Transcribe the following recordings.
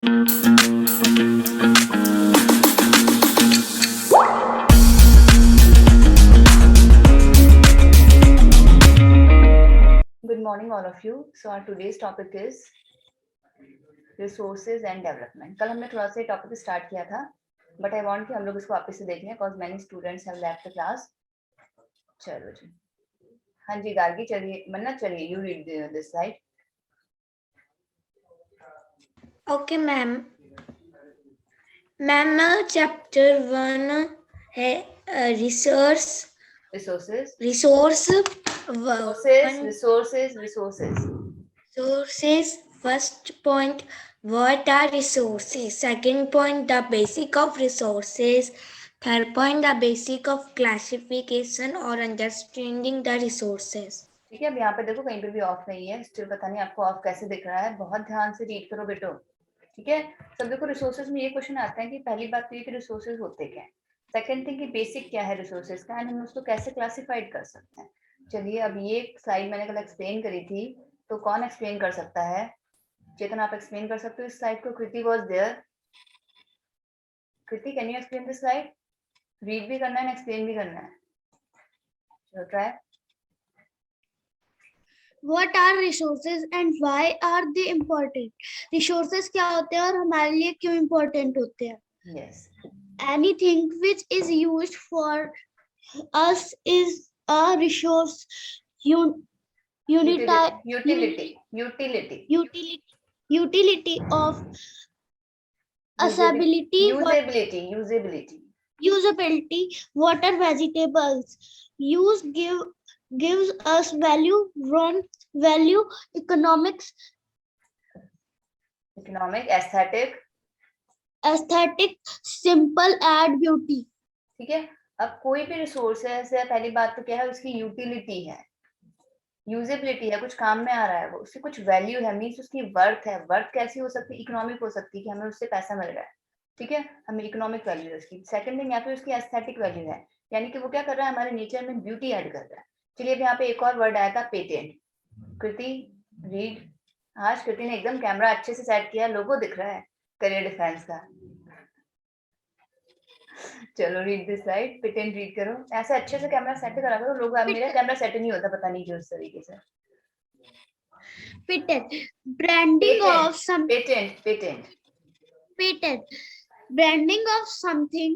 Good morning, all of you. So our today's topic is resources and development. कल हमने थोड़ा सा topic start किया था, बट आई वांट कि हम लोग इसको वापस से देख लें, because many students have left the class. चलो जी, हाँ जी गार्गी, चलिए मन्नत, चलिए you read this side. Okay ma'am. Ma'am chapter 1 है resource resources resources. First point, what are resources? Second point, the basic of resources. Third point, the basic of classification or understanding the resources. ठीक है, अब यहाँ पे देखो कहीं पे भी ऑफ नहीं है. स्टिल पता नहीं आपको ऑफ कैसे दिख रहा है. बहुत ध्यान से रीड करो बेटो. ठीक है, सब देखो रिसोर्सेज में ये क्वेश्चन आते हैं कि पहली बात तो ये कि रिसोर्सेज होते क्या है. सेकंड थिंग कि बेसिक क्या है रिसोर्सेज का, एंड हम उसको कैसे क्लासिफाइड कर सकते हैं. चलिए, अब ये स्लाइड मैंने कल एक्सप्लेन करी थी, तो कौन एक्सप्लेन कर सकता है? चेतन, आप एक्सप्लेन कर सकते हो इस स्लाइड को? Kriti was there. Kriti, can you explain this slide? Read भी करना है, एक्सप्लेन भी करना है. चलो try. What are resources and why are they important? Resources क्या होते हैं और हमारे लिए क्यों important होते हैं? Yes. Anything which is used for us is a resource. Utility of usability. Water, vegetables. Use gives us value. Wrong value. Economic, aesthetic, simple, add beauty. ठीक है, अब कोई भी रिसोर्स है, पहली बात तो क्या है, उसकी यूटिलिटी है, यूजेबिलिटी है, कुछ काम में आ रहा है, वो उसकी कुछ वैल्यू है, मीन्स उसकी वर्थ है. वर्थ कैसी हो सकती है? इकोनॉमिक हो सकती है कि हमें उससे पैसा मिल रहा है. ठीक है, हमें इकोनॉमिक वैल्यू है उसकी. सेकंड थिंग, या फिर उसकी एस्थेटिक वैल्यू है, यानी कि वो क्या कर रहा है, हमारे नेचर में ब्यूटी ऐड कर रहा है. चलिए, अब यहाँ पे एक और वर्ड आया था, पेटेंट. कृति रीड. आज कृति ने एकदम कैमरा अच्छे से सेट किया, लोगो दिख रहा है करियर डिफेंस का. चलो read this slide. Patent read करो. ऐसे अच्छे से कैमरा सेट करा करो. लोग, मेरा कैमरा सेट नहीं होता, पता नहीं क्यों इस तरीके से. Patent, branding of some. Patent. Branding of something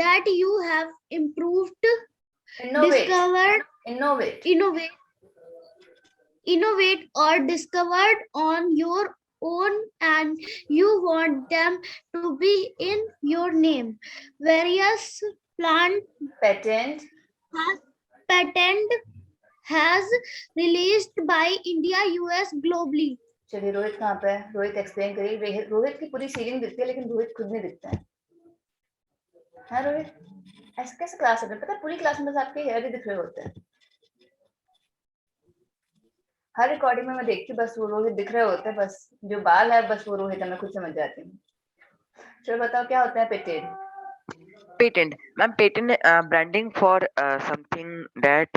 that you have improved, Innovate or discovered on your own, and you want them to be in your name. Various plant patent has released by India, US, globally. चलिए, रोहित कहाँ पे है? Rohit explain करिए. रोहित की पूरी ceiling दिखती है, लेकिन रोहित खुद नहीं दिखता है. हाँ रोहित, ऐसे कैसे क्लास है? पता है पूरी क्लास में बस आपके हेयर ही दिख रहे होते हैं. हर रिकॉर्डिंग में मैं देखती हूँ, बस वो रोहित दिख रहे होते हैं. बस जो बाल है, बस वो रोहित है, मैं खुद समझ जाती हूँ. चलो बताओ क्या होता है patent? Ma'am, patent branding for something that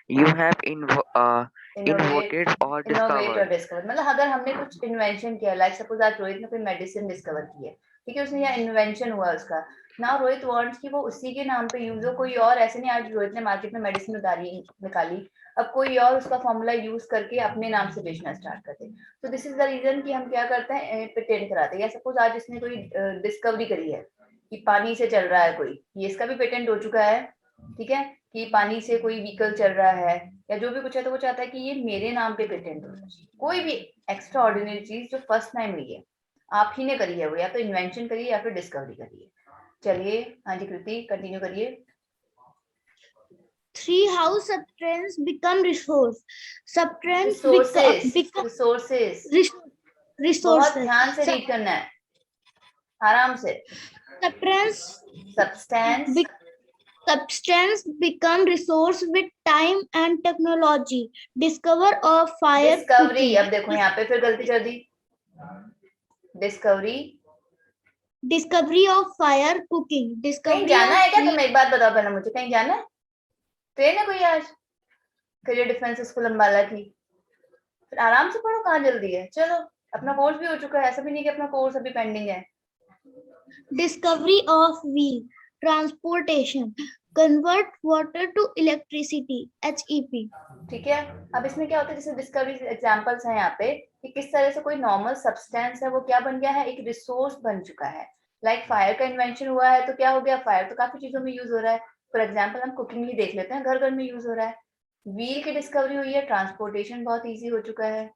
you have innovated or discovered. मतलब अगर हमने कुछ इन्वेंशन किया, लाइक सपोज आज रोहित ने कोई मेडिसिन डिस्कवर की है, ठीक है, उसने यहाँ इन्वेंशन हुआ उसका. ना रोहित वांट्स कि वो उसी के नाम पे यूज हो, कोई और ऐसे नहीं. आज रोहित ने मार्केट में मेडिसिन निकाली, अब कोई और उसका फॉर्मूला यूज करके अपने नाम से बेचना स्टार्ट करते. तो दिस इज द रीजन कि हम क्या करते हैं, पेटेंट कराते हैं. या सपोज आज इसने कोई डिस्कवरी करी है कि पानी से चल रहा है कोई, ये इसका भी पेटेंट हो चुका है. ठीक है, कि पानी से कोई व्हीकल चल रहा है या जो भी कुछ है, तो वो चाहता है कि ये मेरे नाम पे पेटेंट हो. कोई भी एक्स्ट्रा ऑर्डिनरी चीज जो फर्स्ट टाइम हुई है, आप ही ने करी है, वो या तो इन्वेंशन करी है या फिर डिस्कवरी करी है. चलिए, हाँ जी कृति कंटिन्यू करिए. 3. How substance become resource. बहुत ध्यान से रीड करना है, आराम से. Substance become resource with time and technology. Discover of fire. Discovery. अब देखो यहाँ पे फिर गलती कर दी. Discovery of fire cooking. कहीं जाना है क्या? तुम एक बात बताओ पहले मुझे, कहीं जाना है? ट्रेन है कोई आज? करियर डिफेंस स्कूल अम्बाला की. फिर आराम से पढ़ो, कहाँ जल्दी है. चलो अपना कोर्स भी हो चुका है, ऐसा भी नहीं कि अपना कोर्स अभी पेंडिंग है। Discovery of wheel, transportation, convert water to electricity, HEP. ठीक है, अब इसमें क्या होता है, जैसे डिस्कवरी एग्जांपल्स हैं यहाँ पे कि किस तरह से कोई नॉर्मल सब्सटेंस है वो क्या बन गया है, एक रिसोर्स बन चुका है। लाइक फायर का इन्वेंशन हुआ है तो क्या हो गया, फायर तो काफी चीजों में यूज हो रहा है। फॉर एग्जाम्पल हम कुकिंग ही देख लेते हैं, घर घर में यूज हो रहा है। व्हील की डिस्कवरी हुई है, ट्रांसपोर्टेशन बहुत ईजी हो चुका है।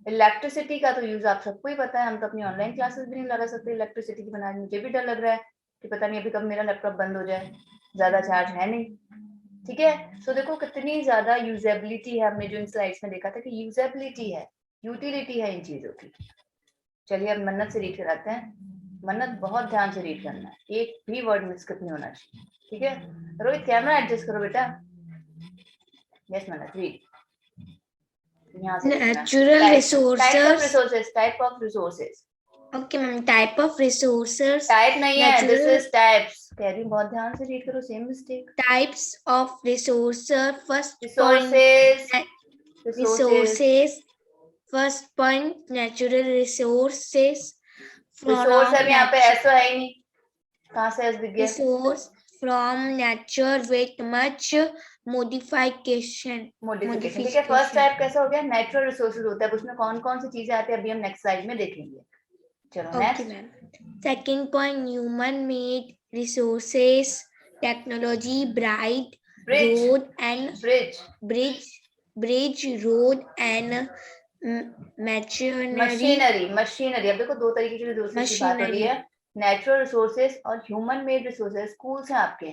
इलेक्ट्रिसिटी का तो यूज आप सबको ही पता है, हम तो अपनी ऑनलाइन क्लासेस भी नहीं लगा सकते इलेक्ट्रिसिटी की बनाने। मुझे भी डर लग रहा है कि पता नहीं अभी कब मेरा लैपटॉप बंद हो जाए, ज्यादा चार्ज है नहीं। ठीक है, सो देखो कितनी ज्यादा यूजेबिलिटी है, हमने जो इन स्लाइड्स में देखा था कि यूजेबिलिटी है, यूटिलिटी है इन चीजों की। चलिए अब मन्नत से रीड कराते हैं। मन्नत बहुत ध्यान से रीड करना है, एक भी वर्ड मिसकट नहीं होना चाहिए। ठीक है, रोहित कैमरा एडजस्ट करो बेटा। यस मन्नत रीड। यहाँ से Natural resources. Type of resources. Okay, ma'am. Type of resources. Type नहीं है, दिस Natural इज टाइप्स। कह रही बहुत ध्यान से रीड करो, same mistake. types of resources. First resources, point, resources. First point, natural resources. Resource है, यहाँ पे nature- ऐसा है ही नहीं, कहाँ से दिख गया? resource from nature with much modification. Modification. ठीक है, फर्स्ट टाइप कैसा हो गया, नेचुरल रिसोर्सेज होता है, उसमें कौन कौन सी चीजें आती है अभी हम नेक्स्ट स्लाइड में देखेंगे। चलो Okay, next. ma'am. Second point, human-made resources, technology, bright bridge, road and bridge, bridge, road and machinery. Machinery. अब देखो दो तरीके की रिसोर्सेज की बात हो रही है, नेचुरल रिसोर्सेज और ह्यूमन मेड रिसोर्सेज। स्कूल्स हैं आपके,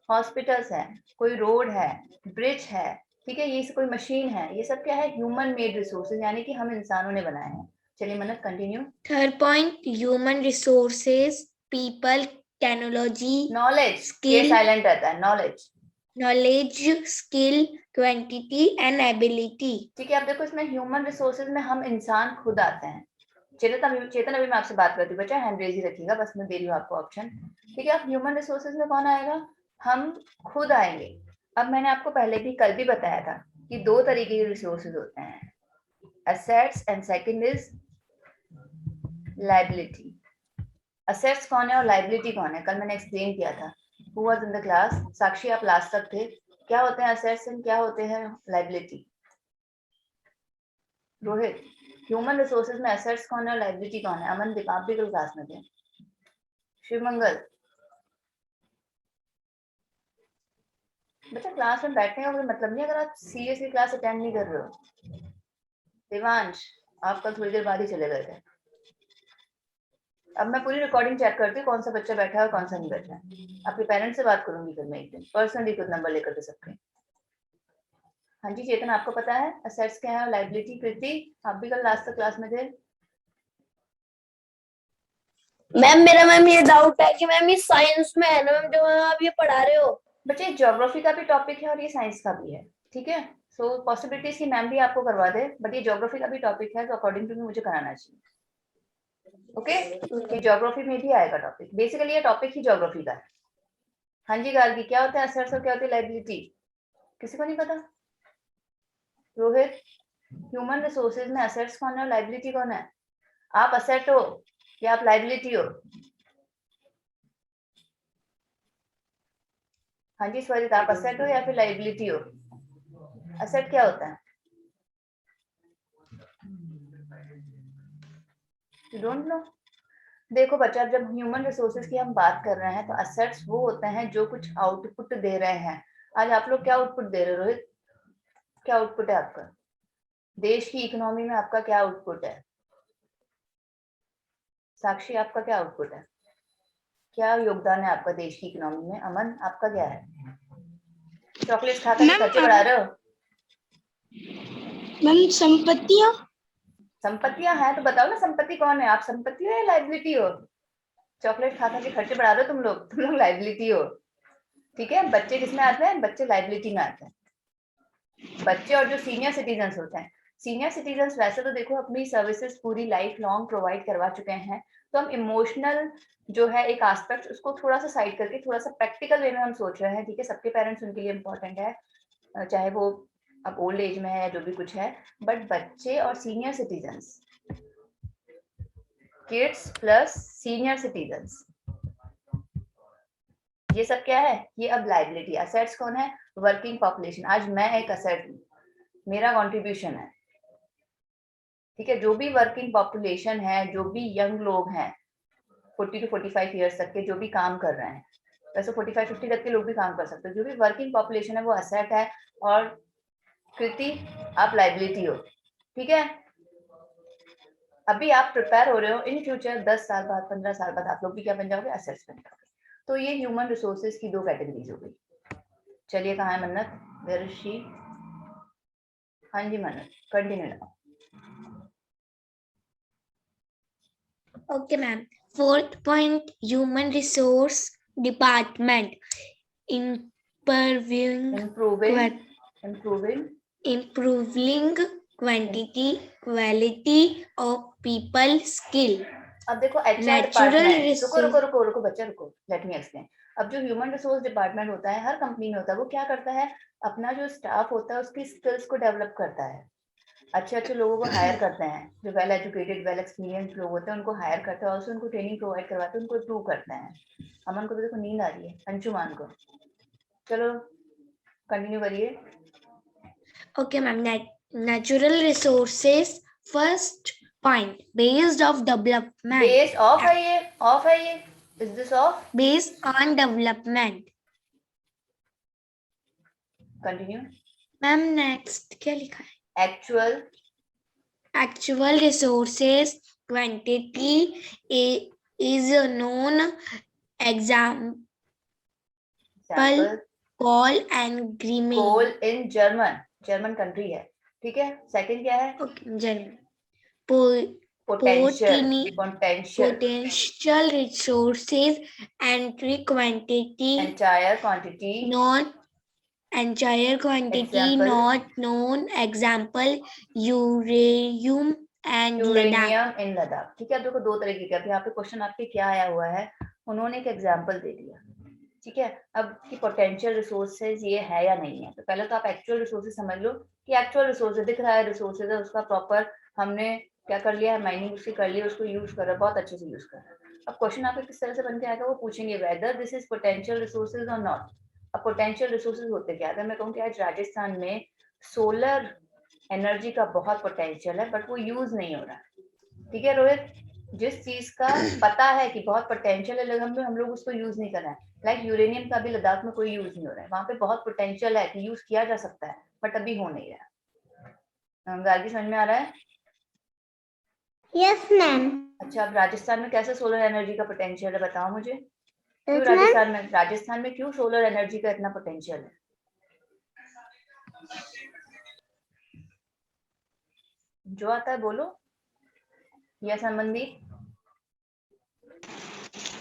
हॉस्पिटल्स है, कोई रोड है, ब्रिज है, ठीक है, ये कोई मशीन है, ये सब क्या है, ह्यूमन मेड रिसोर्सेज, यानी कि हम इंसानों ने बनाए हैं। चलिए मन्नत continue. Third point, human resources, people, technology, knowledge, skill, ये साइलेंट रहता है, knowledge. knowledge, skill, quantity and ability. ठीक है, अब देखो इसमें ह्यूमन रिसोर्सेज में हम इंसान खुद आते हैं। चेतन अभी मैं आपसे बात करती हूँ बच्चा, हैंड रेज ही रखिएगा, बस मैं दे रही हूँ आपको ऑप्शन। ठीक है, अब ह्यूमन रिसोर्सेज में कौन आएगा, हम खुद आएंगे। अब मैंने आपको पहले भी कल भी बताया था कि दो तरीके के रिसोर्सेज होते हैं, assets and second is liability. Assets कौन है और लायबिलिटी कौन है, कल मैंने एक्सप्लेन किया था। Who was in the class? Sakshi आप लास्ट तक थे। क्या होते हैं एसेट्स एंड क्या होते हैं लायबिलिटी? रोहित, ह्यूमन रिसोर्सेज में एसेट्स कौन है और लायबिलिटी कौन है? अमन आप भी कल क्लास में थे। शिवमंगल, बच्चा क्लास में बैठने का कोई मतलब नहीं अगर आप सीरियसली क्लास अटेंड नहीं कर रहे हो। देवांश, आप कल थोड़ी देर बाद ही चले गए थे। अब मैं पूरी रिकॉर्डिंग चेक करती हूँ कौन सा बच्चा बैठा है और कौन सा नहीं बैठा है। आपके पेरेंट्स से बात करूंगी फिर मैं एक दिन पर्सनली, खुद नंबर लेकर दे सकते हैं। हाँ जी चेतन, आपको पता है एसेट्स क्या है और लायबिलिटी? कृति, आप भी कल लास्ट तक क्लास में थे। मैम ये डाउट है कि मैम ये साइंस में है ना मैम, जो आप ये पढ़ा रहे हो? बच्चे ज्योग्राफी का भी टॉपिक है और ये साइंस का भी है, ठीक है। सो पॉसिबिलिटीज की मैम भी आपको करवा दे, बट ये ज्योग्राफी का भी टॉपिक है तो अकॉर्डिंग टू मी मुझे कराना चाहिए। ओके, ये ज्योग्राफी में भी आएगा टॉपिक, बेसिकली ये टॉपिक ही ज्योग्राफी का है। हाँ जी गार्गी, क्या होता है एसेट्स और क्या होती है लायबिलिटी? किसी को नहीं पता? रोहित, ह्यूमन रिसोर्सेज में एसेट्स कौन है और लायबिलिटी कौन है? आप एसेट हो या आप लायबिलिटी हो? हाँ जी स्वरित, आप एसेट हो या फिर लायबिलिटी हो? एसेट क्या होता है? You don't know? देखो बच्चा, जब ह्यूमन रिसोर्सेज की हम बात कर रहे हैं तो एसेट्स वो होते हैं जो कुछ आउटपुट दे रहे हैं। आज आप लोग क्या आउटपुट दे रहे हो रोहित? क्या आउटपुट है आपका? देश की इकोनॉमी में आपका क्या आउटपुट है? साक्षी, आपका क्या आउटपुट है? क्या योगदान है आपका देश की इकोनॉमी में? अमन, आपका क्या है? चॉकलेट खाकर के खर्चे बढ़ा रहे हो? मैम संपत्तियां हैं तो बताओ ना, संपत्ति कौन है? आप संपत्ति हो या लायबिलिटी हो? चॉकलेट खाकर के खर्चे बढ़ा रहे हो तुम लोग लायबिलिटी हो। ठीक है, बच्चे किसमें आते हैं? बच्चे लायबिलिटी में आते हैं। बच्चे और जो सीनियर सिटीजन होते हैं, सीनियर सिटीजन वैसे तो देखो अपनी सर्विसेज पूरी लाइफ लॉन्ग प्रोवाइड करवा चुके हैं, तो हम इमोशनल जो है एक एस्पेक्ट उसको थोड़ा सा साइड करके थोड़ा सा प्रैक्टिकल वे में हम सोच रहे हैं। ठीक है, सबके पेरेंट्स उनके लिए इम्पोर्टेंट है, चाहे वो अब ओल्ड एज में है या जो भी कुछ है, बट बच्चे और senior citizen kids plus senior citizens, ये सब क्या है? ये अब लाइबिलिटी। असेट्स कौन है? Working population. आज मैं एक असेट हूँ, मेरा कंट्रीब्यूशन है, ठीक है। जो भी वर्किंग पॉपुलेशन है, जो भी यंग लोग हैं 40 to 45 ईयर्स तक के, जो भी काम कर रहे हैं, वैसे 45-50 तक के लोग भी काम कर सकते हैं, जो भी वर्किंग पॉपुलेशन है वो असेट है, और कृति आप लाइबिलिटी हो, ठीक है। अभी आप प्रिपेयर हो रहे हो, इन फ्यूचर 10 साल बाद 15 साल बाद आप लोग भी क्या बन जाओगे? असेट्स बन जाओगे। तो ये ह्यूमन रिसोर्सेज की 2 कैटेगरीज हो गई। चलिए, कहाँ है मन्नत? Where is she? हाँ जी Mannat, continue now. Okay, ma'am. Fourth point, human resource department. Improving quantity, quality of people skill. अब देखो HR डिपार्टमेंट, रुको बच्चा रुको, लेट मी एक्सप्लेन। अब जो ह्यूमन रिसोर्स डिपार्टमेंट होता है, हर कंपनी में होता है, वो क्या करता है? अपना जो स्टाफ होता है उसकी स्किल्स को डेवलप करता है, अच्छे लोगों को हायर करते हैं, जो वेल एजुकेटेड वेल एक्सपीरियंस लोग होते हैं उनको हायर करते हैं, और उनको ट्रेनिंग प्रोवाइड करवाते हैं, उनको इम्प्रूव करते हैं। अमन को तो देखो नींद आ रही है, अंशुमान को। चलो कंटिन्यू करिए। Okay, ma'am. Natural resources. First point, based of development. Based of है ये, ऑफ है ये, is this of? Based on development. Continue. Ma'am next क्या लिखा है? Actual resources quantity is known, example coal and green. Coal in German country है, ठीक है। सेकंड क्या है? potential resources, entire quantity Example. not known, example uranium and uranium in Ladakh, ठीक है। अब देखो 2 तरीके के, अब यहाँ पे क्वेश्चन आपके क्या आया हुआ है, उन्होंने एक एग्जांपल दे दिया, ठीक है। अब की पोटेंशियल रिसोर्सेज ये है या नहीं है, तो पहले तो आप एक्चुअल रिसोर्सेज समझ लो कि एक्चुअल रिसोर्सेज दिख रहा है, रिसोर्सेज है, उसका प्रॉपर हमने क्या कर लिया है? माइनिंग उसकी कर ली, उसको यूज कर रहा है, बहुत अच्छे से यूज कर रहा है। अब क्वेश्चन आपके किस तरह से बन के आएगा, वो पूछेंगे whether this is potential resources और नॉट। अब पोटेंशियल रिसोर्सेज होते क्या? अगर मैं कहूँ कि आज राजस्थान में सोलर एनर्जी का बहुत पोटेंशियल है, बट वो यूज नहीं हो रहा है, ठीक है रोहित। जिस चीज का पता है कि बहुत पोटेंशियल है, लेकिन हम लोग उसको यूज नहीं कर रहे हैं, लाइक यूरेनियम का भी लद्दाख में कोई यूज नहीं हो रहा है, वहां पे बहुत पोटेंशियल है कि यूज किया जा सकता है, बट अभी हो नहीं रहा। गार्गी समझ में आ रहा है? Yes ma'am. अच्छा, अब राजस्थान में कैसे सोलर एनर्जी का पोटेंशियल है, बताओ मुझे। क्यों Yes, राजस्थान में क्यों सोलर एनर्जी का इतना पोटेंशियल है? जो आता है बोलो, या संबंधी?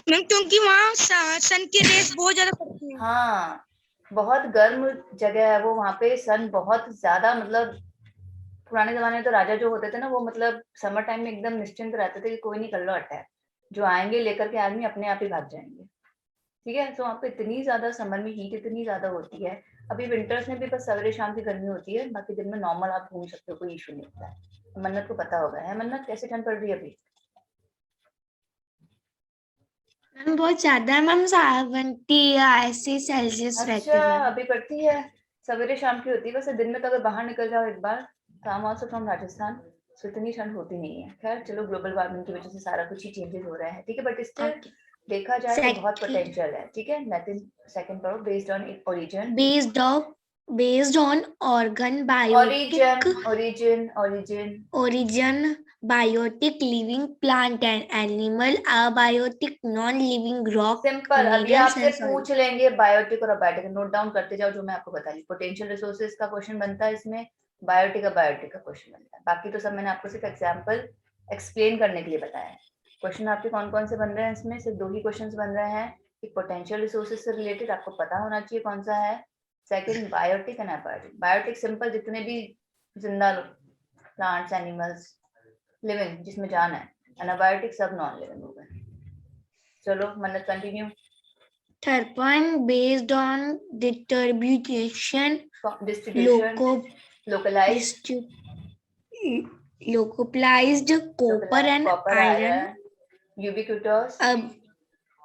मैम क्योंकि वहाँ सन की रेस बहुत ज्यादा पड़ती है। हाँ, बहुत गर्म जगह है वो, वहाँ पे सन बहुत ज्यादा, मतलब पुराने जमाने में तो राजा जो होते थे ना, वो मतलब समर टाइम में एकदम निश्चिंत रहते थे कि कोई नहीं कर लो अटैक, जो आएंगे लेकर के आदमी अपने आप ही भाग जाएंगे, ठीक है। तो वहाँ पे इतनी ज्यादा समर में हीट इतनी ज्यादा होती है। अभी विंटर्स में भी बस सवेरे शाम की गर्मी होती है, बाकी दिन में नॉर्मल आप घूम सकते हो, कोई इशू नहीं होता है। मन्नत को पता होगा, है मन्नत कैसे ठंड पड़ रही है अभी? मैम बहुत ज्यादा है मैम, 70 ऐसे सेल्सियस रहते हैं। अच्छा, अभी पड़ती है, सवेरे शाम की होती है, वैसे दिन में तो अगर बाहर निकल जाओ एक बार, तो I'm also from राजस्थान, तो इतनी ठंड होती नहीं है। खैर चलो, ग्लोबल वार्मिंग की वजह से सारा कुछ ही चेंजेस हो रहा है, ठीक है, बट स्टिल देखा जाए तो बहुत पोटेंशियल है, ठीक है। नथिंग सेकंड पढ़ो, based on origin, based on organ biotic origin biotic living plant and animal, abiotic non living rock, simple. अभी minerals आपसे and soil. पूछ लेंगे बायोटिक और अबायोटिक, नोट डाउन करते जाओ जो मैं आपको बता रही। पोटेंशियल रिसोर्सेज का क्वेश्चन बनता है इसमें, बायोटिक अबायोटिक का क्वेश्चन बनता है, बाकी तो सब मैंने आपको सिर्फ एग्जांपल एक्सप्लेन करने के लिए बताया है। क्वेश्चन आपके कौन कौन से बन रहे हैं इसमें? सिर्फ 2 ही क्वेश्चन बन रहे हैं। एक पोटेंशियल रिसोर्सेज से रिलेटेड आपको पता होना चाहिए कौन सा है, second biotic and abiotic. Biotic simple, जितने भी जिंदा प्लांट्स एनिमल्स लिविंग जिसमें जान है, एंड अबायोटिक सब नॉन लिविंग हो गए। चलो Mannat continue. Third point, based on distribution, localized copper and iron ubiquitous,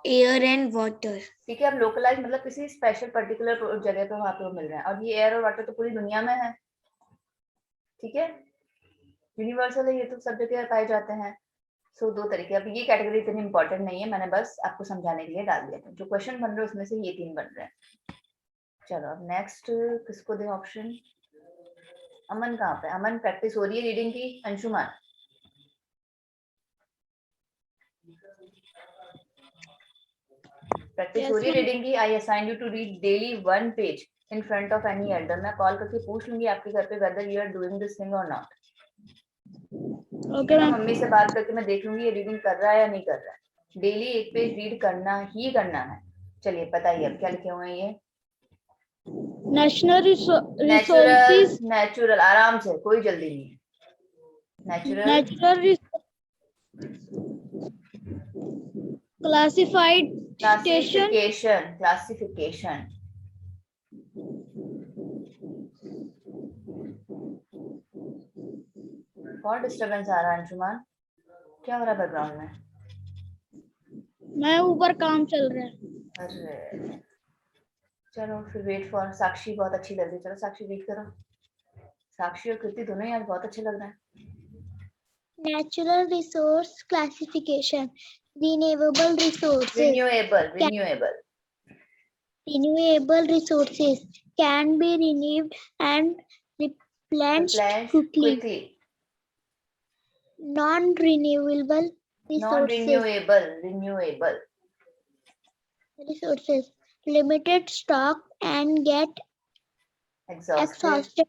air and water. ठीक है। अब लोकलाइज मतलब किसी स्पेशल पर्टिकुलर जगह पे वहां पे वो मिल रहा है, और ये एयर और वाटर तो पूरी दुनिया में है, ठीक है। यूनिवर्सल है, ये तो सब जगह पाए जाते हैं। सो दो तरीके। अब ये कैटेगरी इतनी इंपॉर्टेंट नहीं है, मैंने बस आपको समझाने के लिए डाल दिया था। जो क्वेश्चन बन रहे हैं उसमें से ये 3 बन रहे हैं। चलो अब नेक्स्ट किसको दे ऑप्शन? अमन कहाँ पे? अमन प्रैक्टिस हो रही है रीडिंग की? अंशुमान प्रैक्टिस हो रही है रीडिंग की? I assign you to read daily 1 page in front of any elder. मैं कॉल करके पूछ लूंगी आपके घर पे whether you are doing this thing और नॉट। Okay ma'am. मम्मी से बात करके मैं देख लूंगी ये रीडिंग कर रहा है या नहीं कर रहा है। डेली 1 पेज रीड करना ही करना है। चलिए बताइए अब क्या लिखे हुए हैं ये? नेशनल नेचुरल, रिसोर्सेज, नेचुरल, आराम से, कोई जल्दी नहीं है। Natural, natural classified station, classification, classification. बहुत डिस्टरबेंस आ रहा है अंशुमान, क्या हो रहा है बैकग्राउंड में? मैं ऊपर काम चल रहा है। अरे चलो फिर वेट फॉर साक्षी, बहुत अच्छी लग रही है। चलो साक्षी वेट करो। साक्षी और कृति दोनों ही आज बहुत अच्छे लग रहे हैं। Natural resource classification, renewable resources, renewable, renewable, renewable resources can be renewed and replenished replenished quickly. quickly. Non-renewable Non-renewable, renewable, resources limited stock and get exhausted.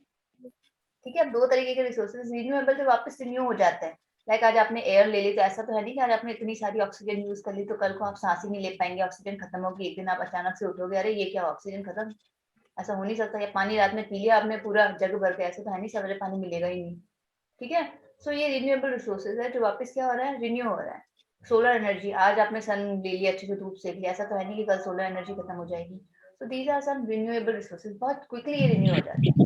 ठीक है। अब 2 तरीके के रिसोर्सेज। रिन्यूएबल जो वापस रिन्यू हो जाते हैं। लाइक आज आपने एयर ले ली तो ऐसा तो है नहीं कि आज आपने इतनी सारी ऑक्सीजन यूज कर ली तो कल को आप सांस ही नहीं ले पाएंगे, ऑक्सीजन खत्म होगी। एक दिन आप अचानक से उठोगे, अरे ये क्या ऑक्सीजन खत्म, ऐसा हो नहीं सकता। या पानी रात में पी लिया आपने पूरा जग भर के, ऐसा तो है नहीं सवेरे पानी मिलेगा ही नहीं, ठीक है। सो ये रिन्यूएबल रिसोर्सेज है जो वापस क्या हो रहा है, रिन्यू हो रहा है। सोलर एनर्जी, आज आपने सन ले लिया, अच्छे से धूप सेक लिया, ऐसा तो है नहीं कि कल सोलर एनर्जी खत्म हो जाएगी। So these are some renewable resources, बहुत क्विकली ये रिन्यू हो जाते हैं।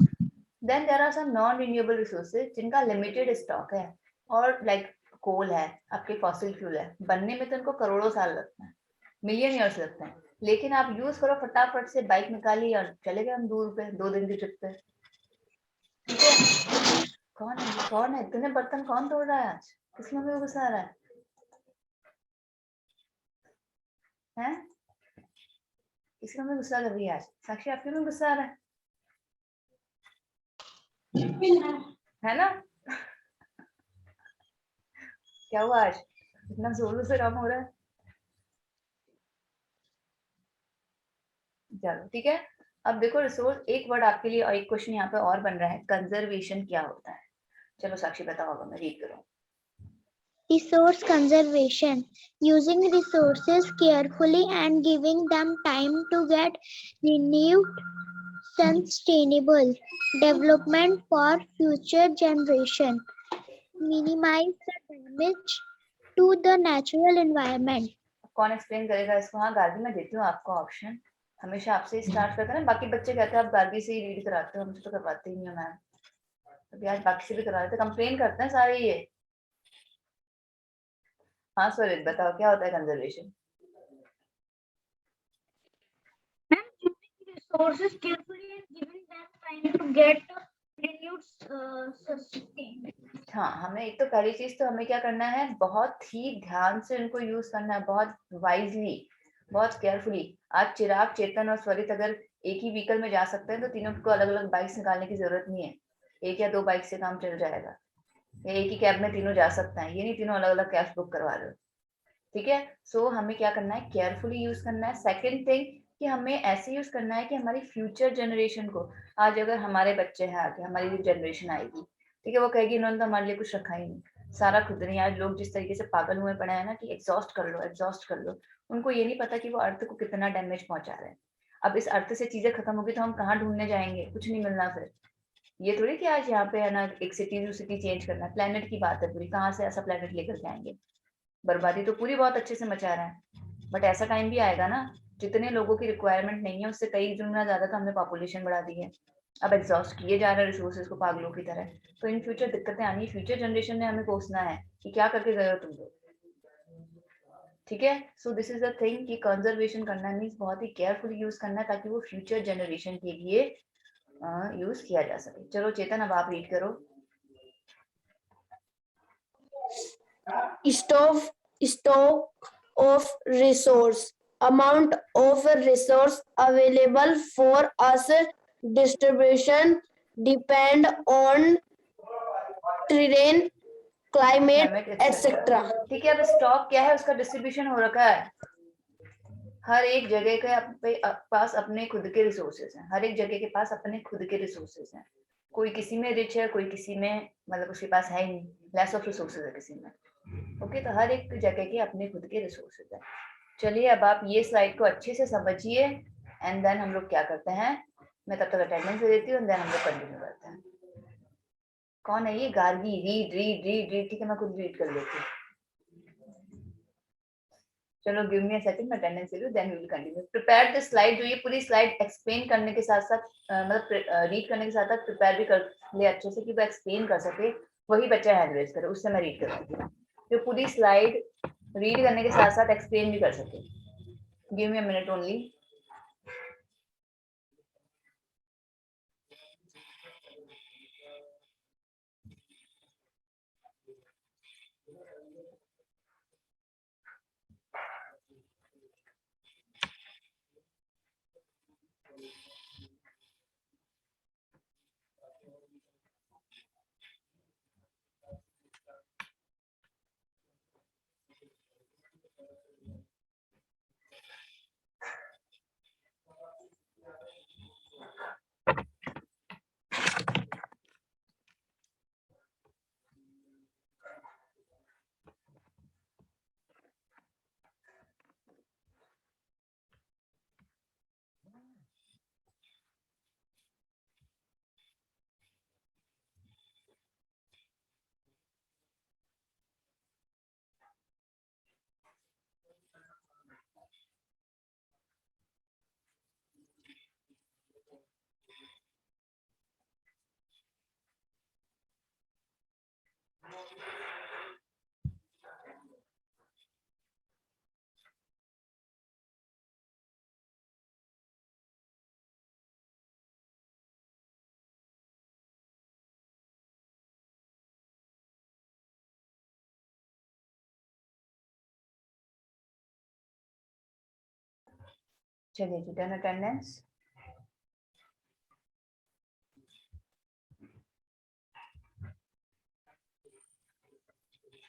Then there are some non renewable resources जिनका लिमिटेड स्टॉक है, और लाइक कोल है, आपके फॉसिल फ्यूल है, बनने में तो इनको करोड़ों साल लगते हैं, मिलियन ईयर्स लगते हैं, लेकिन आप यूज करो फटाफट से, बाइक निकाली और चले गए हम दूर पे 2 दिन की ट्रिप पे, ठीक है। कौन है ये? कौन है? इतने बर्तन कौन तोड़ रहा है आज? किस में गुस्सा आ रहा है? हैं? किसके में गुस्सा कर रही है आज? साक्षी आपके में गुस्सा आ रहा है ना? क्या हुआ आज इतना जोरों से काम हो रहा है? चलो ठीक है। अब देखो रिसोर्स, एक वर्ड आपके लिए और एक क्वेश्चन यहाँ पे और बन रहा है, कंजर्वेशन क्या होता है? चलो साक्षी बताओ, मैं रीड करूँ। Resource conservation, using resources carefully and giving them time to get renewed, sustainable development for future generation, minimize the damage to the natural environment. कौन एक्सप्लेन करेगा इसको? हाँ गार्गी, मैं देती हूँ आपको ऑप्शन। हमेशा आपसे स्टार्ट करते हैं ना, बाकी बच्चे कहते हैं आप गार्गी से ही रीड कराते हो, हमसे तो करवाते ही नहीं हो मैम। अभी आज बाकी से भी करवा देते, कंप्लेन करते हैं सारे ये। हाँ स्वरित बताओ क्या होता है conservation? Resources carefully and giving them time to get renewed, sustained. हाँ, हमें एक तो पहली चीज तो हमें क्या करना है, बहुत ही ध्यान से इनको यूज करना है, बहुत वाइजली, बहुत केयरफुली। आज चिराग, चेतन और स्वरित अगर एक ही व्हीकल में जा सकते हैं तो तीनों को अलग अलग बाइक्स निकालने की जरूरत नहीं है, 1 या 2 बाइक से काम चल जाएगा। या एक ही कैब में तीनों जा सकते हैं, ये नहीं तीनों अलग अलग कैब्स बुक करवा लो, ठीक है। सो हमें क्या करना है, केयरफुली यूज करना है। सेकेंड थिंग कि हमें ऐसे यूज करना है कि हमारी फ्यूचर जनरेशन को, आज अगर हमारे बच्चे हैं आगे, हमारी जनरेशन आएगी, ठीक है, वो कहेगी इन्होंने तो हमारे लिए कुछ रखा ही नहीं, सारा खुद नहीं। आज लोग जिस तरीके से पागल हुए पड़े हैं ना कि एग्जॉस्ट कर लो, एग्जॉस्ट कर लो, उनको ये नहीं पता कि वो अर्थ को कितना डैमेज पहुंचा रहे हैं। अब इस अर्थ से चीजें खत्म होगी तो हम कहाँ ढूंढने जाएंगे, कुछ नहीं मिलना फिर। ये थोड़ी कि आज यहाँ पे है ना एक सिटी टू सिटी चेंज करना है, प्लेनेट की बात है पूरी, कहाँ से ऐसा प्लेनेट लेकर के आएंगे? बर्बादी तो पूरी बहुत अच्छे से मचा रहा है, बट ऐसा टाइम भी आएगा ना जितने लोगों की रिक्वायरमेंट नहीं है उससे कई गुना ज्यादा तो हमने पॉपुलेशन बढ़ा दी है। अब एग्जॉस्ट किए जा रहे हैं रिसोर्सेज को पागलों की तरह, तो इन फ्यूचर दिक्कतें आनी है। फ्यूचर जनरेशन ने हमें कोसना है कि क्या करके गए हो तुम लोग। ठीक है। सो दिस इज द थिंग कि कंजर्वेशन करना मीन्स बहुत ही केयरफुली यूज करना ताकि वो फ्यूचर जनरेशन के लिए यूज किया जा सके। चलो चेतन अब आप रीड करो। Stock of resource, amount of resource available for us, distribution depend on terrain, climate, etc. ठीक है। अब स्टॉक क्या है, उसका डिस्ट्रीब्यूशन हो रखा है। हर एक जगह के पास अपने खुद के रिसोर्सेज हैं, हर एक जगह के पास अपने खुद के रिसोर्सेज हैं। कोई किसी में रिच है, कोई किसी में मतलब उसके पास है ही नहीं, लेस ऑफ रिसोर्सेज है किसी में। ओके, तो हर एक जगह के अपने खुद के रिसोर्सेज हैं। चलिए अब आप ये स्लाइड को अच्छे से समझिए एंड देन हम लोग क्या करते हैं, मैं तब तक अटेंडेंस दे देती हूँ एंड देन हम लोग कंटिन्यू करते हैं। कौन है ये? Gargi. Read read read read. ठीक है, मैं खुद रीड कर लेती हूँ। चलो गिव मी अ सेकंड, मैं अटेंडेंस ले लूं, then we will continue. Prepare the slide. जो ये पूरी स्लाइड एक्सप्लेन करने के साथ साथ मतलब रीड करने के साथ साथ प्रिपेयर भी कर ले अच्छे से कि वो एक्सप्लेन कर सके, वही बच्चा हैंड रेज करे, उससे मैं रीड करवाती हूँ। जो पूरी स्लाइड रीड करने के साथ साथ एक्सप्लेन भी कर सके। Give me a minute only. चलिए जी, डन अटेंडेंस।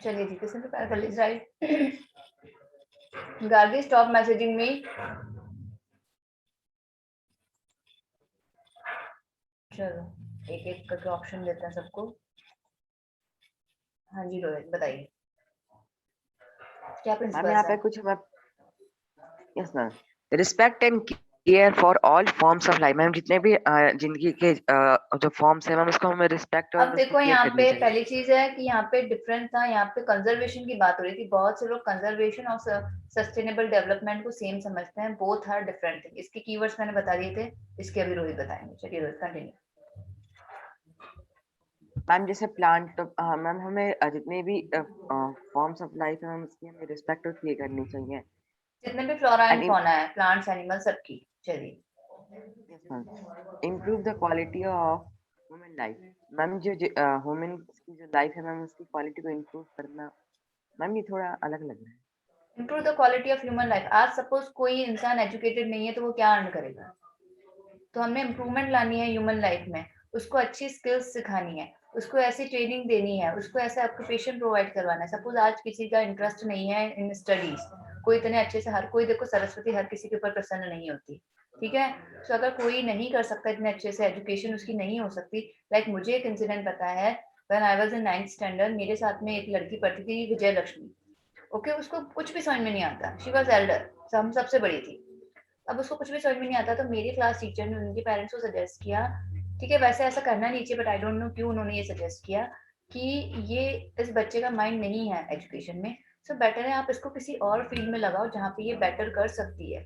चलिए जी, किसने प्रिपेयर कर ली slide? Gargi stop messaging me. चलो एक एक करके ऑप्शन देते हैं सबको। हाँ जी रोहित बताइए, क्या मैम प्रिंसिपल यहाँ पे है? कुछ yes ma'am, respect and care for all forms of life. Ma'am जितने भी जिंदगी के जो फॉर्म्स है मैम, उसको हमें रिस्पेक्ट और अब देखो केयर यहाँ करनी पे चाहिए। पहली चीज है कि यहाँ पे डिफरेंस था, यहाँ पे कंजर्वेशन की बात हो रही थी। बहुत से लोग कंजर्वेशन और सस्टेनेबल डेवलपमेंट को सेम समझते हैं, बोथ आर डिफरेंट थिंग। इसके कीवर्ड्स मैंने बता दिए थे, इसके अभी रोहित बताएंगे। चलिए रोहित कंटिन्यू। मैम जैसे प्लांट, मैम हमें जितने भी फॉर्म्स ऑफ लाइफ है मैम, उसकी हमें रिस्पेक्ट और केयर करनी चाहिए। जितने भी फ्लोरा एंड एंड फौना है, प्लांट्स एनिमल सबकी। चलिए improve the quality of human life. Ma'am जो ह्यूमन की जो लाइफ है मैम, उसकी क्वालिटी को इम्प्रूव करना। मैम ये थोड़ा अलग लग रहा है। Improve the quality of human life. आज सपोज कोई इंसान एजुकेटेड नहीं है तो वो क्या अर्न करेगा? तो हमने इम्प्रूवमेंट लानी है ह्यूमन लाइफ में, उसको अच्छी स्किल्स सिखानी है, उसको ऐसी ट्रेनिंग देनी है, उसको ऐसा ऑक्यूपेशन प्रोवाइड करवाना है। सपोज आज किसी का इंटरेस्ट नहीं है इन स्टडीज, कोई इतने अच्छे से, हर कोई देखो सरस्वती हर किसी के ऊपर प्रसन्न नहीं होती, ठीक है। तो अगर कोई नहीं कर सकता इतने अच्छे से, एजुकेशन उसकी नहीं हो सकती, लाइक मुझे एक इंसिडेंट पता है, when I was in 9th standard, मेरे साथ में एक लड़की पढ़ती थी, विजय लक्ष्मी। ओके, उसको कुछ भी समझ में नहीं आता, शी वाज एल्डर, हम सबसे बड़ी थी। अब उसको कुछ भी समझ में नहीं आता, तो मेरी क्लास टीचर ने उनके पेरेंट्स को सजेस्ट किया, ठीक है वैसे ऐसा करना नहीं चाहिए, बट आई डोंट नो क्यों उन्होंने ये सजेस्ट किया कि ये इस बच्चे का माइंड नहीं है एजुकेशन में, सो बेटर है आप इसको किसी और फील्ड में लगाओ जहाँ पे ये बेटर कर सकती है।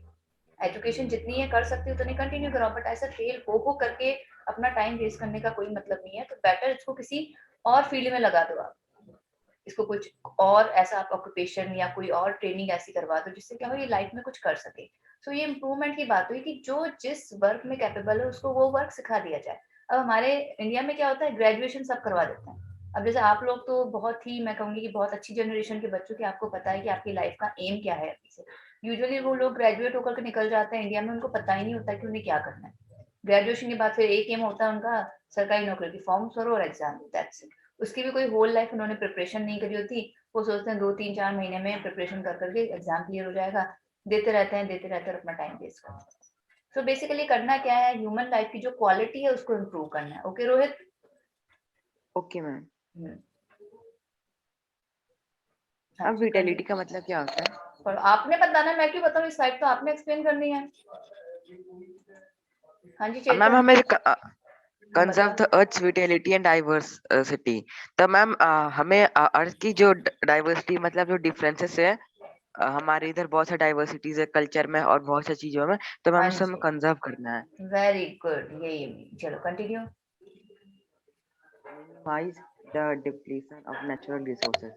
एजुकेशन जितनी है कर सकती है उतनी कंटिन्यू कराओ, बट ऐसा फेल हो करके अपना टाइम वेस्ट करने का कोई मतलब नहीं है। तो बेटर इसको किसी और फील्ड में लगा दो आप। इसको कुछ और ऐसा आप ऑक्यूपेशन या कोई और ट्रेनिंग ऐसी करवा दो जिससे क्या हो ये लाइफ में कुछ कर सके। सो ये इम्प्रूवमेंट की बात हुई कि जो जिस वर्क में कैपेबल है उसको वो वर्क सिखा दिया जाए। अब हमारे इंडिया में क्या होता है, ग्रेजुएशन सब करवा देते हैं। अब जैसे आप लोग तो बहुत ही, मैं कहूंगी कि बहुत अच्छी जनरेशन के बच्चों की, आपको पता है कि आपकी लाइफ का एम क्या है अभी से। यूजुअली वो लोग ग्रेजुएट होकर के निकल जाते हैं इंडिया में, उनको पता ही नहीं होता कि उन्हें क्या करना है। ग्रेजुएशन के बाद फिर एक एम होता है उनका, सरकारी नौकरी की फॉर्म भरो और एग्जाम, दैट्स इट। उसकी भी कोई होल लाइफ उन्होंने प्रिपरेशन नहीं करी होती। वो सोचते हैं 2-3-4 महीने में प्रिपरेशन कर करके एग्जाम क्लियर हो जाएगा, देते रहते हैं अपना टाइम वेस्ट करते हैं। सो बेसिकली करना क्या है, ह्यूमन लाइफ की जो क्वालिटी है उसको इम्प्रूव करना है। ओके रोहित? Okay ma'am. हाँ, अब विटेलिटी का मतलब क्या होता है? पर आपने बताना, मैं क्यों बताऊं, इस साइड तो आपने एक्सप्लेन करनी है। हाँ जी मैम चेतन, हमें हाँ कंजर्व द बताओ। अर्थ विटेलिटी एंड डाइवर्सिटी। तो मैम हमें अर्थ की जो डाइवर्सिटी मतलब जो डिफरेंसेस है, हमारे इधर बहुत सारी डाइवर्सिटीज है कल्चर में और बहुत सारी चीजों में, तो मैम हाँ उसे हमें जी, कंजर्व करना है। वेरी गुड, यही। चलो continue. Minimize the depletion of natural resources.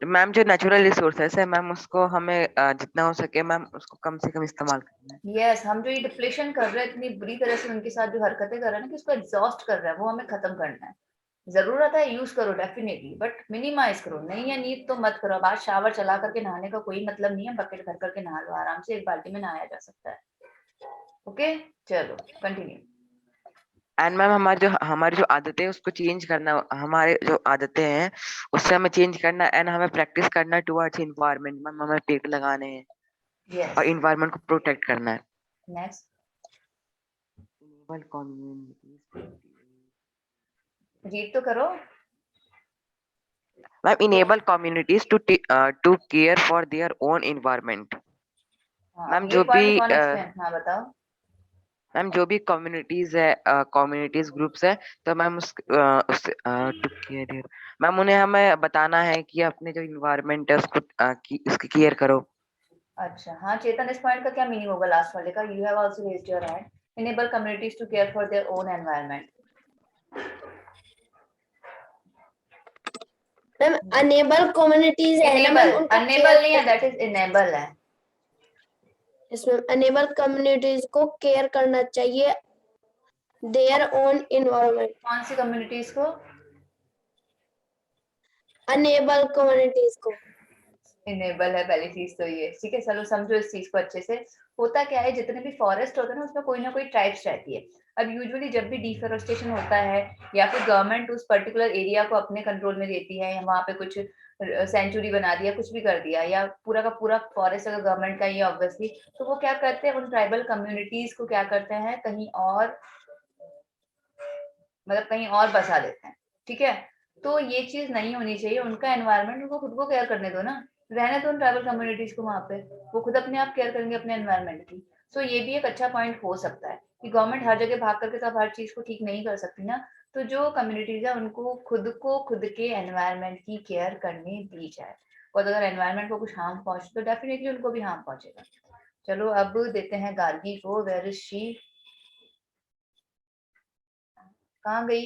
Ma'am जो नेचुरल रिसोर्सेस है मैम उसको हमें जितना हो सके मैम उसको कम से कम इस्तेमाल करना है। यस, हम जो ये डिप्लेशन कर रहे हैं इतनी बुरी तरह से उनके साथ जो हरकतें कर रहे हैं ना, कि उसको एग्जॉस्ट कर रहा है, वो हमें खत्म करना है। जरूरत है यूज करो डेफिनेटली, बट मिनिमाइज करो, नहीं है नीड तो मत करो। अब आज शावर चला करके नहाने का कोई मतलब नहीं है, बकेट भर करके नहा लो आराम से, एक बाल्टी में नहाया जा सकता है। ओके चलो कंटिन्यू। एंड मैम हमारी जो आदतें हैं उसको चेंज करना, हमारे जो आदतें हैं उससे हमें चेंज करना, एंड हमें प्रैक्टिस करना टुवर्ड्स इन्वायरमेंट। मैम हमें पेड़ लगाने हैं यस, और इन्वायरमेंट को प्रोटेक्ट करना है। नेक्स्ट। इनेबल कम्युनिटीज, रीड तो करो। Ma'am enable communities to care for their own environment. हाँ, मैम अब ये पॉइंट कौन एक्सप्लेन, हाँ बताओ। मैम जो भी कम्युनिटीज है, कम्युनिटीज ग्रुप्स है, तो मैम टू केयर, मैम उन्हें हमें बताना है कि अपने जो इन्वायरमेंट है उसको उसकी केयर करो। अच्छा हाँ चेतन, इस पॉइंट का क्या मीनिंग होगा लास्ट वाले का? You have also raised your hand. Enable communities to care for their own environment. Ma'am enable communities है ना मैम, इनेबल, उनको अनेबल नहीं है, दैट इज इनेबल है। इसमें अनेबल कम्युनिटीज को केयर करना चाहिए देयर ओन इन्वायरमेंट। कौन सी कम्युनिटीज को? अनेबल कम्युनिटीज को। इनेबल है पहली चीज तो ये, ठीक है। चलो समझो इस चीज को अच्छे से। होता क्या है, जितने भी फॉरेस्ट होते हैं ना उसमें कोई ना कोई ट्राइब्स रहती है। अब यूजुअली जब भी डिफोरेस्टेशन होता है या फिर गवर्नमेंट उस पर्टिकुलर एरिया को अपने कंट्रोल में देती है, या वहां पे कुछ सेंचुरी बना दिया, कुछ भी कर दिया, या पूरा का पूरा फॉरेस्ट अगर गवर्नमेंट का ही ऑब्वियसली, तो वो क्या करते हैं, उन ट्राइबल कम्युनिटीज को क्या करते हैं, कहीं और, मतलब कहीं और बसा देते हैं। ठीक है, तो ये चीज नहीं होनी चाहिए। उनका एनवायरनमेंट उनको खुद को केयर करने दो ना, रहने दो उन ट्राइबल कम्युनिटीज को वहां पे, वो खुद अपने आप केयर करेंगे अपने एनवायरनमेंट की। सो ये भी एक अच्छा पॉइंट हो सकता है कि गवर्नमेंट हर जगह भाग करके सब हर चीज को ठीक नहीं कर सकती ना, तो जो कम्युनिटीज है उनको खुद के एनवायरनमेंट की केयर करने दी जाए। और अगर एनवायरनमेंट को कुछ हार्म पहुंचे तो डेफिनेटली उनको भी हार्म पहुंचेगा। चलो अब देते हैं गार्गी को। Where is she? कहाँ गई?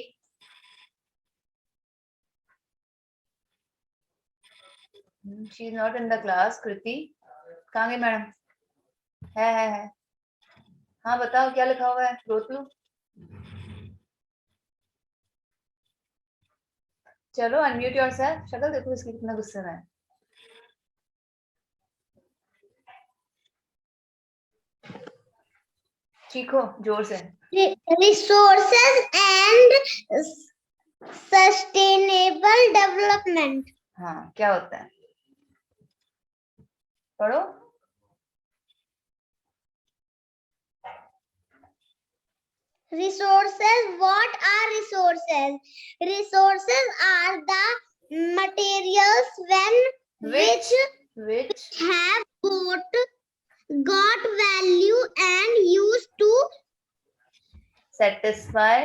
She is not in the class. Kriti कहाँ गई मैडम? है। हाँ बताओ क्या लिखा हुआ है, रोतलू। चलो अनम्यूट योरसेल्फ। शक्ल देखो इसकी कितना गुस्से में है। चीखो जोर से। Resources and sustainable development. हाँ क्या होता है, पढ़ो। Resources. What are resources? Resources are the materials which have got value and used to satisfy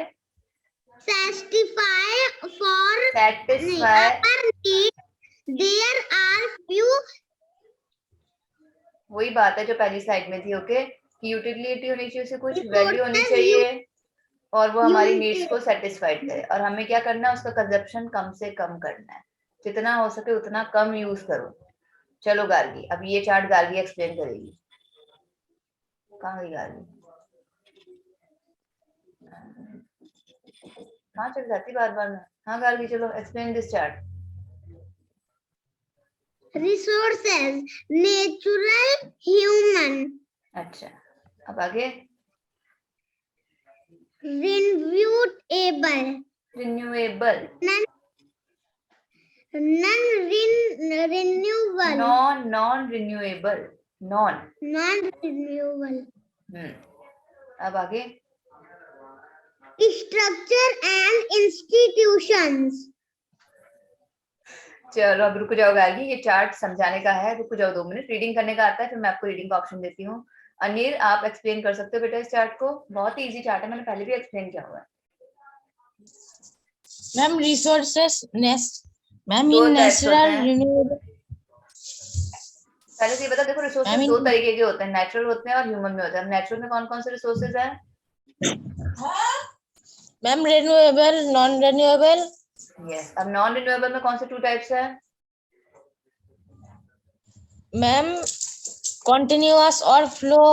for our need. There are few. वही बात है जो पहली साइड में थी। ओके, यूटिलिटी होनी चाहिए, उसे कुछ वैल्यू होनी चाहिए और वो हमारी नीड्स को सेटिस्फाइड करे, और हमें क्या करना है, उसका कंजप्शन कम से कम करना है। जितना हो सके उतना कम यूज करो। चलो गार्गी, अब ये चार्ट गार्गी एक्सप्लेन करेगी। कहाँ गई गार्गी? कहाँ चल जाती बार बार में? हाँ गार्गी, चलो explain this chart. Resources, natural, human. अच्छा, अब आगे Renewable, renewable, non-renewable, non renewable, non. non-renewable. अब आगे Structure and institutions. चलो अब रुक जाओ गार्गी, ये चार्ट समझाने का है, रुक जाओ 2 मिनट, रीडिंग करने का आता है, फिर मैं आपको रीडिंग का ऑप्शन देती हूँ। अनिल, आप एक्सप्लेन कर सकते हो बेटा इस चार्ट को? बहुत ही इजी चार्ट है, मैंने पहले भी एक्सप्लेन किया हुआ है। मैम रिसोर्सेस मैम दो इन types होते नेचुरल हैं। रिन्यूएबल पहले से ये बता, देखो रिसोर्सेज I mean- 2 तरीके के होते हैं, नेचुरल होते हैं और ह्यूमन में होते हैं। नेचुरल में कौन कौन से रिसोर्सेज है? Ma'am renewable non renewable yes. अब नॉन रिन्यूएबल में कौन से 2 टाइप्स है? मैम continuous और flow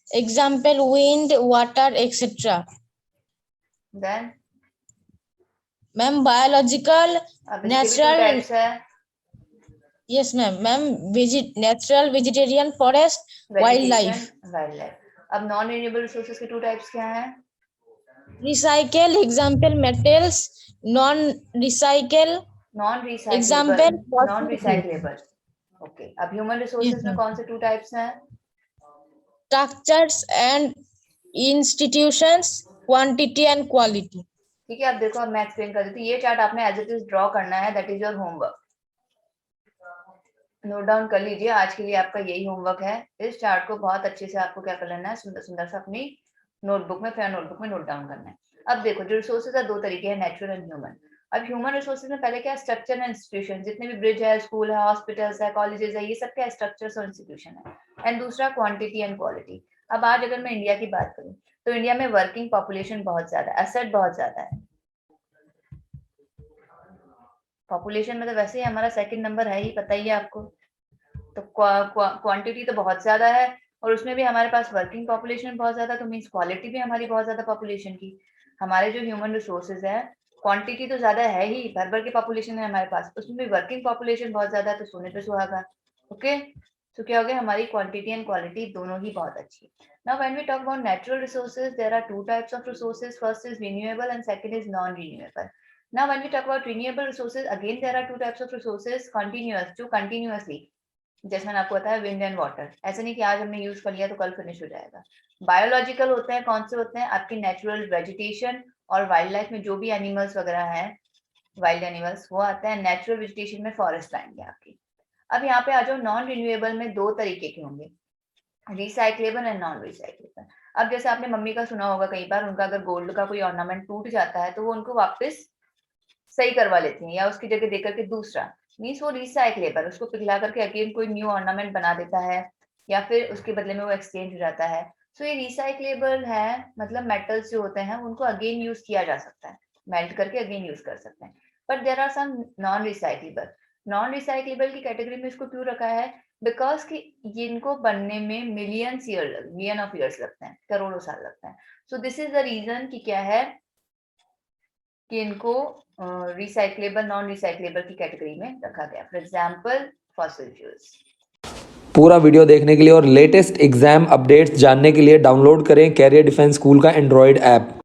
example wind water etc. Then ma'am biological अब इसके भी 2 natural टाइप्स है, yes ma'am natural vegetarian forest wildlife vegetation, wildlife. अब नॉन रिन्यूएबल रिसोर्सेज के 2 टाइप्स क्या हैं? recycle example metals non recycle non recyclable, example non recyclable. Okay, अब human resources में कौन से 2 टाइप्स हैं? structures and institutions quantity and quality. ठीक है, अब देखो, अब मैं एक्सप्लेन कर देती हूँ। ये चार्ट आपने एज इट इज ड्रॉ करना है, that is your homework. Note down कर लीजिए, आज के लिए आपका यही होमवर्क है। इस चार्ट को बहुत अच्छे से आपको क्या कर लेना है, सुंदर सुंदर सा अपनी नोटबुक में, फेयर नोटबुक में नोट डाउन करना है। अब देखो, जो रिसोर्सेज है 2 तरीके हैं, नेचुरल एंड ह्यूमन। अब ह्यूमन रिसोर्सेज में पहले क्या, स्ट्रक्चर एंड इंस्टीट्यूशन, जितने भी ब्रिज है, स्कूल है, हॉस्पिटल्स है, कॉलेजेस है, ये सब क्या स्ट्रक्चर्स और इंस्टीट्यूशन है। एंड दूसरा क्वांटिटी एंड क्वालिटी। अब आज अगर मैं इंडिया की बात करूं तो इंडिया में वर्किंग पॉपुलेशन बहुत ज्यादा है, एसेट बहुत ज्यादा है। पॉपुलेशन में तो वैसे ही हमारा सेकंड नंबर है ही, पता ही है आपको। तो क्वांटिटी तो बहुत ज्यादा है और उसमें भी हमारे पास वर्किंग पॉपुलेशन बहुत ज्यादा, तो मींस क्वालिटी भी हमारी बहुत ज्यादा पॉपुलेशन की। हमारे जो ह्यूमन रिसोर्सेज है, क्वांटिटी तो ज्यादा है ही, भर भर के पॉपुलेशन है हमारे पास, उसमें भी वर्किंग पॉपुलेशन बहुत ज्यादा है, तो सोने पे सुहागा। ओके, तो क्या हो गया, हमारी क्वांटिटी एंड क्वालिटी दोनों ही बहुत अच्छी है। Now when we talk about natural resources, there are 2 types of resources, first is renewable and second is non renewable. Now when we talk about renewable resources, again there are 2 types of resources, continuous, जो continuously, जैसे मैंने आपको बताया wind and water, ऐसा नहीं कि आज हमने यूज कर लिया तो कल फिनिश हो जाएगा। बायोलॉजिकल होते हैं, कौन से होते हैं, आपकी नेचुरल वेजिटेशन और वाइल्ड लाइफ में जो भी एनिमल्स वगैरह हैं, वाइल्ड एनिमल्स, वो आते हैं। नेचुरल वेजिटेशन में फॉरेस्ट आएंगे आपकी। अब यहाँ पे आ जाओ, नॉन रिन्यूएबल में 2 तरीके के होंगे, रिसाइक्लेबल एंड नॉन रिसाइक्लेबल। अब जैसे आपने मम्मी का सुना होगा कई बार, उनका अगर गोल्ड का कोई ऑर्नामेंट टूट जाता है तो वो उनको वापस सही करवा लेती हैं, या उसकी जगह देकर के दूसरा, मीन्स वो रिसाइक्लेबल, उसको पिघला करके अगेन कोई न्यू ऑर्नामेंट बना देता है, या फिर उसके बदले में वो एक्सचेंज हो जाता है। सो ये रिसाइक्लेबल है, मतलब मेटल्स जो होते हैं उनको अगेन यूज किया जा सकता है, मेल्ट करके अगेन यूज कर सकते हैं। But there are some non recyclable. Non recyclable की कैटेगरी में इसको क्यों रखा है, बिकॉज कि इनको बनने में मिलियन ऑफ ईयर्स लगते हैं, करोड़ों साल लगते हैं। So this is the reason कि क्या है कि इनको रिसाइक्लेबल नॉन रिसाइक्लेबल की कैटेगरी में रखा गया। For example fossil fuels. पूरा वीडियो देखने के लिए और लेटेस्ट एग्जाम अपडेट्स जानने के लिए डाउनलोड करें कैरियर डिफेंस स्कूल का एंड्रॉयड ऐप।